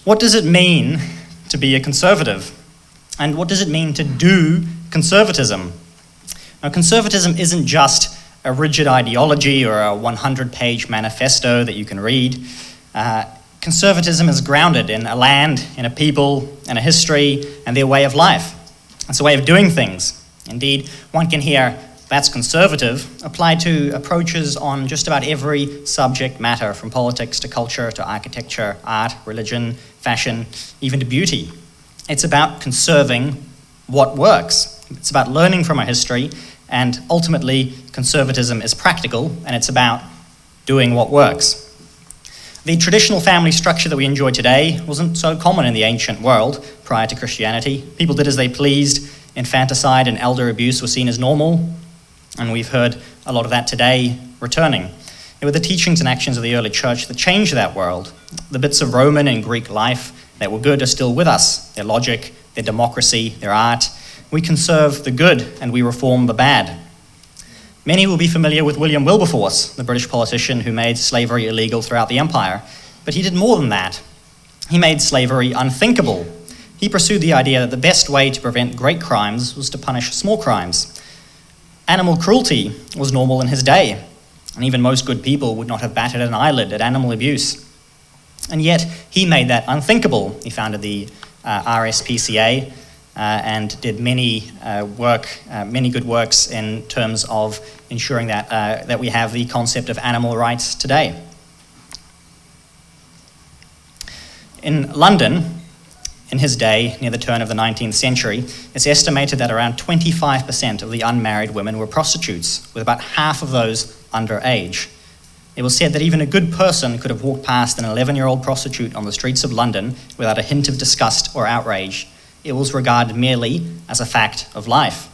What does it mean to be a conservative? And what does it mean to do conservatism? Now, conservatism isn't just a rigid ideology or a 100-page manifesto that you can read. Conservatism is grounded in a land, in a people, in a history, and their way of life. It's a way of doing things. Indeed, one can hear "that's conservative" applied to approaches on just about every subject matter, from politics to culture to architecture, art, religion, fashion, even to beauty. It's about conserving what works. It's about learning from our history, and ultimately, conservatism is practical, and it's about doing what works. The traditional family structure that we enjoy today wasn't so common in the ancient world prior to Christianity. People did as they pleased. Infanticide and elder abuse were seen as normal, and we've heard a lot of that today returning. It were the teachings and actions of the early church that changed that world. The bits of Roman and Greek life that were good are still with us. Their logic, their democracy, their art. We conserve the good and we reform the bad. Many will be familiar with William Wilberforce, the British politician who made slavery illegal throughout the empire. But he did more than that. He made slavery unthinkable. He pursued the idea that the best way to prevent great crimes was to punish small crimes. Animal cruelty was normal in his day, and even most good people would not have batted an eyelid at animal abuse. And yet, he made that unthinkable. He founded the RSPCA and did many good works in terms of ensuring that we have the concept of animal rights today. In London, in his day, near the turn of the 19th century, it's estimated that around 25% of the unmarried women were prostitutes, with about half of those underage. It was said that even a good person could have walked past an 11-year-old prostitute on the streets of London without a hint of disgust or outrage. It was regarded merely as a fact of life.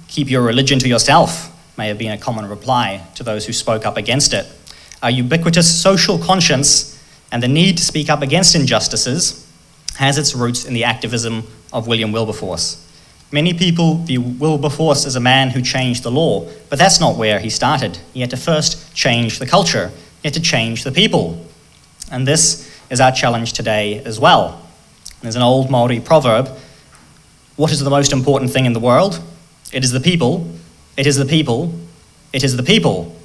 "Keep your religion to yourself," may have been a common reply to those who spoke up against it. A ubiquitous social conscience and the need to speak up against injustices has its roots in the activism of William Wilberforce. Many people view Wilberforce as a man who changed the law, but that's not where he started. He had to first change the culture. He had to change the people. And this is our challenge today as well. There's an old Maori proverb: what is the most important thing in the world? It is the people. It is the people. It is the people.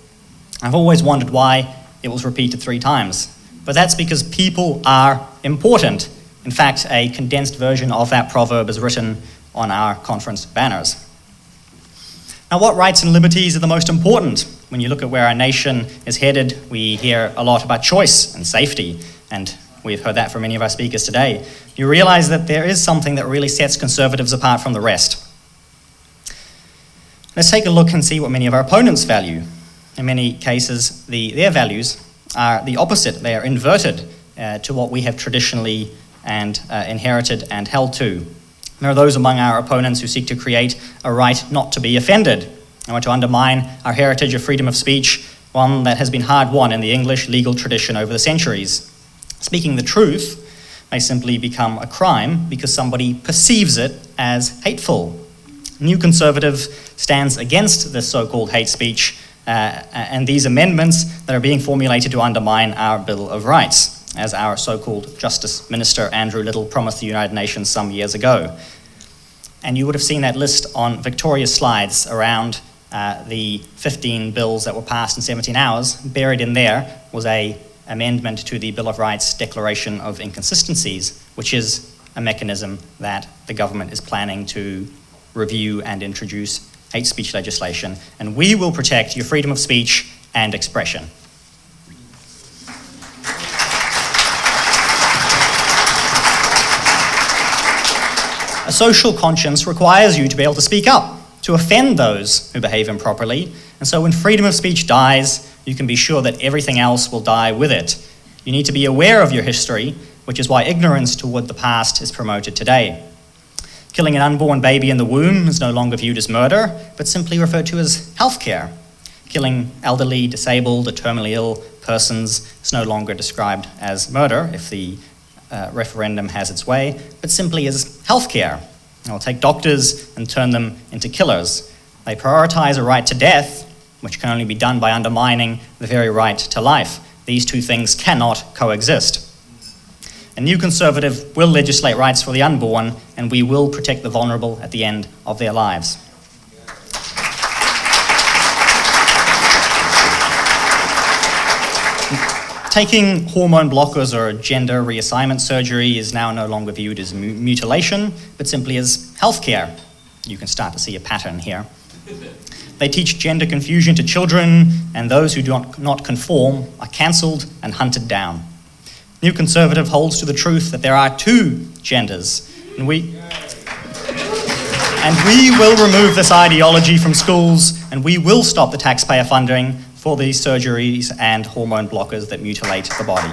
I've always wondered why it was repeated 3 times. But that's because people are important. In fact, a condensed version of that proverb is written on our conference banners. Now, what rights and liberties are the most important? When you look at where our nation is headed, we hear a lot about choice and safety, and we've heard that from many of our speakers today. You realize that there is something that really sets conservatives apart from the rest. Let's take a look and see what many of our opponents value. In many cases, their values are the opposite. They are inverted to what we have traditionally and inherited and held to. There are those among our opponents who seek to create a right not to be offended. They want to undermine our heritage of freedom of speech, one that has been hard-won in the English legal tradition over the centuries. Speaking the truth may simply become a crime because somebody perceives it as hateful. New Conservative stands against this so-called hate speech and these amendments that are being formulated to undermine our Bill of Rights, as our so-called Justice Minister Andrew Little promised the United Nations some years ago. And you would have seen that list on Victoria's slides around the 15 bills that were passed in 17 hours. Buried in there was an amendment to the Bill of Rights Declaration of Inconsistencies, which is a mechanism that the government is planning to review and introduce hate speech legislation. And we will protect your freedom of speech and expression. A social conscience requires you to be able to speak up, to offend those who behave improperly. And so when freedom of speech dies, you can be sure that everything else will die with it. You need to be aware of your history, which is why ignorance toward the past is promoted today. Killing an unborn baby in the womb is no longer viewed as murder, but simply referred to as healthcare. Killing elderly, disabled, or terminally ill persons is no longer described as murder if the referendum has its way, but simply as healthcare. They'll take doctors and turn them into killers. They prioritize a right to death, which can only be done by undermining the very right to life. These two things cannot coexist. A new Conservative will legislate rights for the unborn, and we will protect the vulnerable at the end of their lives. Taking hormone blockers or gender reassignment surgery is now no longer viewed as mutilation, but simply as healthcare. You can start to see a pattern here. They teach gender confusion to children, and those who do not conform are cancelled and hunted down. New Conservative holds to the truth that there are two genders, and we will remove this ideology from schools, and we will stop the taxpayer funding for these surgeries and hormone blockers that mutilate the body.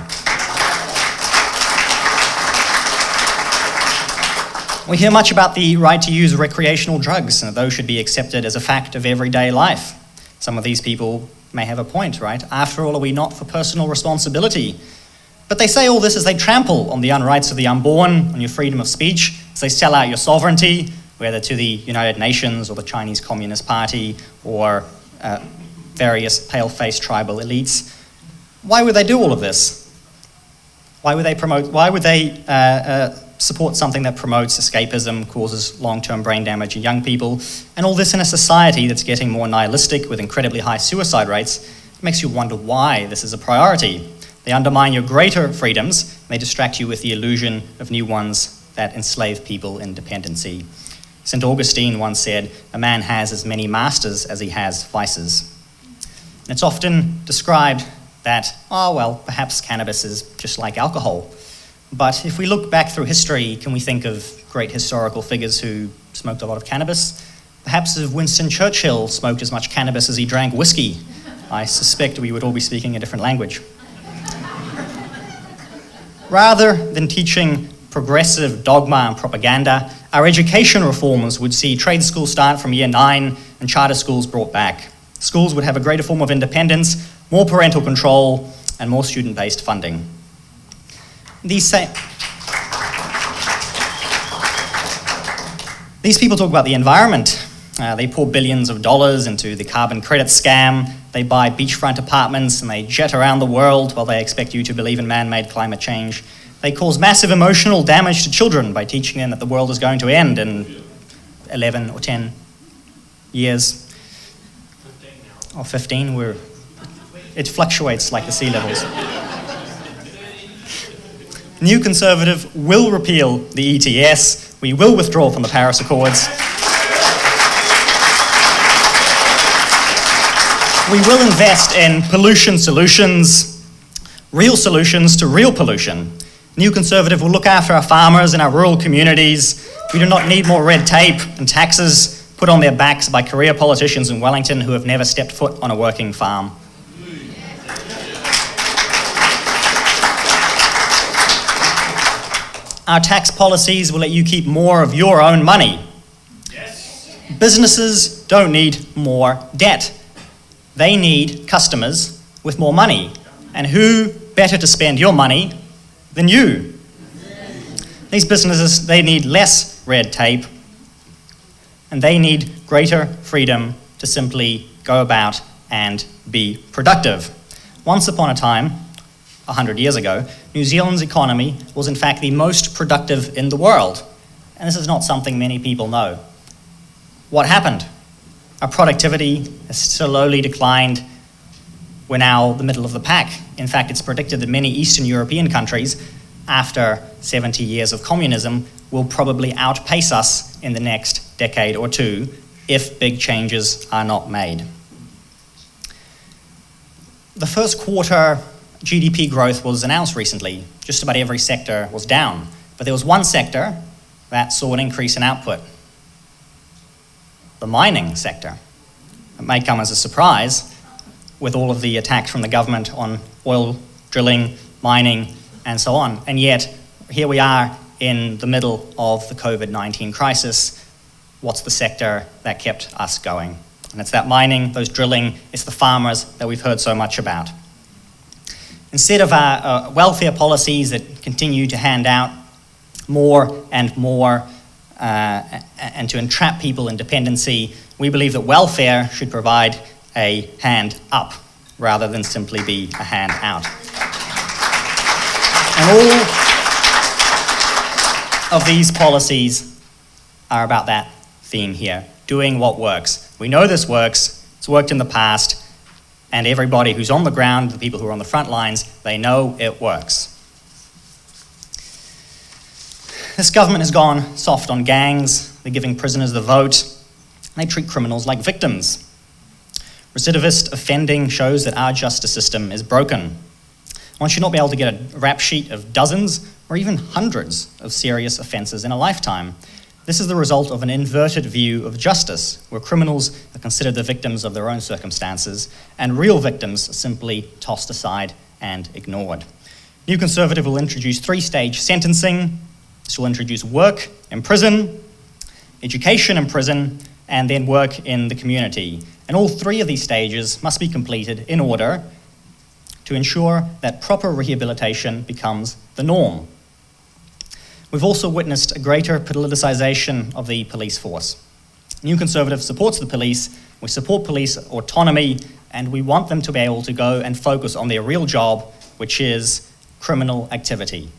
We hear much about the right to use recreational drugs, and those should be accepted as a fact of everyday life. Some of these people may have a point, right? After all, are we not for personal responsibility? But they say all this as they trample on the rights of the unborn, on your freedom of speech, as they sell out your sovereignty, whether to the United Nations or the Chinese Communist Party or various pale-faced tribal elites. Why would they do all of this? Why would they support something that promotes escapism, causes long-term brain damage in young people, and all this in a society that's getting more nihilistic with incredibly high suicide rates? It makes you wonder why this is a priority. They undermine your greater freedoms, and they distract you with the illusion of new ones that enslave people in dependency. St. Augustine once said, "A man has as many masters as he has vices." And it's often described that, perhaps cannabis is just like alcohol. But if we look back through history, can we think of great historical figures who smoked a lot of cannabis? Perhaps if Winston Churchill smoked as much cannabis as he drank whiskey, I suspect we would all be speaking a different language. Rather than teaching progressive dogma and propaganda, our education reforms would see trade schools start from year 9 and charter schools brought back. Schools would have a greater form of independence, more parental control, and more student-based funding. These people talk about the environment. They pour billions of dollars into the carbon credit scam. They buy beachfront apartments and they jet around the world while they expect you to believe in man-made climate change. They cause massive emotional damage to children by teaching them that the world is going to end in 11 or 10 years. 15 now. Or 15, it fluctuates like the sea levels. New Conservative will repeal the ETS. We will withdraw from the Paris Accords. We will invest in pollution solutions, real solutions to real pollution. New Conservative will look after our farmers and our rural communities. We do not need more red tape and taxes put on their backs by career politicians in Wellington who have never stepped foot on a working farm. Our tax policies will let you keep more of your own money. Yes. Businesses don't need more debt. They need customers with more money. And who better to spend your money than you? These businesses, they need less red tape, and they need greater freedom to simply go about and be productive. Once upon a time, 100 years ago, New Zealand's economy was in fact the most productive in the world. And this is not something many people know. What happened? Our productivity has slowly declined. We're now the middle of the pack. In fact, it's predicted that many Eastern European countries, after 70 years of communism, will probably outpace us in the next decade or two if big changes are not made. The first quarter GDP growth was announced recently. Just about every sector was down. But there was one sector that saw an increase in output. The mining sector. It may come as a surprise with all of the attacks from the government on oil drilling, mining, and so on. And yet, here we are in the middle of the COVID-19 crisis. What's the sector that kept us going? And it's that mining, those drilling, it's the farmers that we've heard so much about. Instead of our welfare policies that continue to hand out more and more and to entrap people in dependency, we believe that welfare should provide a hand up rather than simply be a hand out. And of these policies are about that theme here, doing what works. We know this works, it's worked in the past, and everybody who's on the ground, the people who are on the front lines, they know it works. This government has gone soft on gangs, they're giving prisoners the vote, and they treat criminals like victims. Recidivist offending shows that our justice system is broken. One should not be able to get a rap sheet of dozens or even hundreds of serious offences in a lifetime. This is the result of an inverted view of justice, where criminals are considered the victims of their own circumstances, and real victims are simply tossed aside and ignored. New Conservative will introduce 3-stage sentencing. This will introduce work in prison, education in prison, and then work in the community. And all 3 of these stages must be completed in order to ensure that proper rehabilitation becomes the norm. We've also witnessed a greater politicisation of the police force. New Conservative supports the police, we support police autonomy, and we want them to be able to go and focus on their real job, which is criminal activity.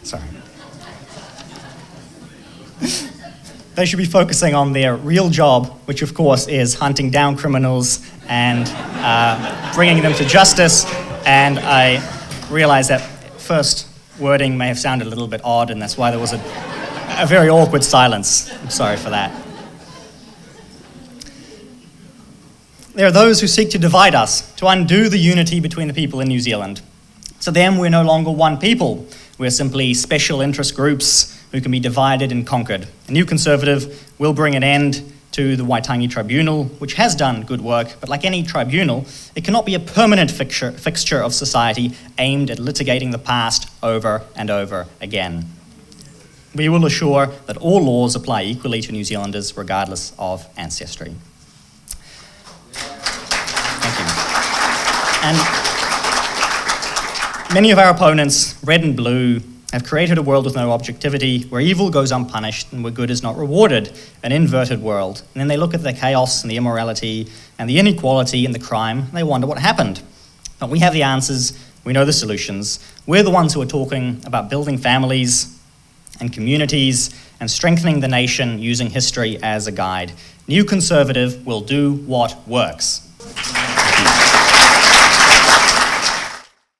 Sorry. They should be focusing on their real job, which of course is hunting down criminals and bringing them to justice. And I realize that first wording may have sounded a little bit odd, and that's why there was a very awkward silence. I'm sorry for that. There are those who seek to divide us, to undo the unity between the people in New Zealand. To them, we're no longer one people. We're simply special interest groups who can be divided and conquered. A New Conservative will bring an end to the Waitangi Tribunal, which has done good work, but like any tribunal, it cannot be a permanent fixture of society aimed at litigating the past over and over again. We will assure that all laws apply equally to New Zealanders, regardless of ancestry. Thank you. And many of our opponents, red and blue, have created a world with no objectivity, where evil goes unpunished and where good is not rewarded, an inverted world. And then they look at the chaos and the immorality and the inequality and the crime, and they wonder what happened. But we have the answers, we know the solutions. We're the ones who are talking about building families and communities and strengthening the nation using history as a guide. New Conservative will do what works.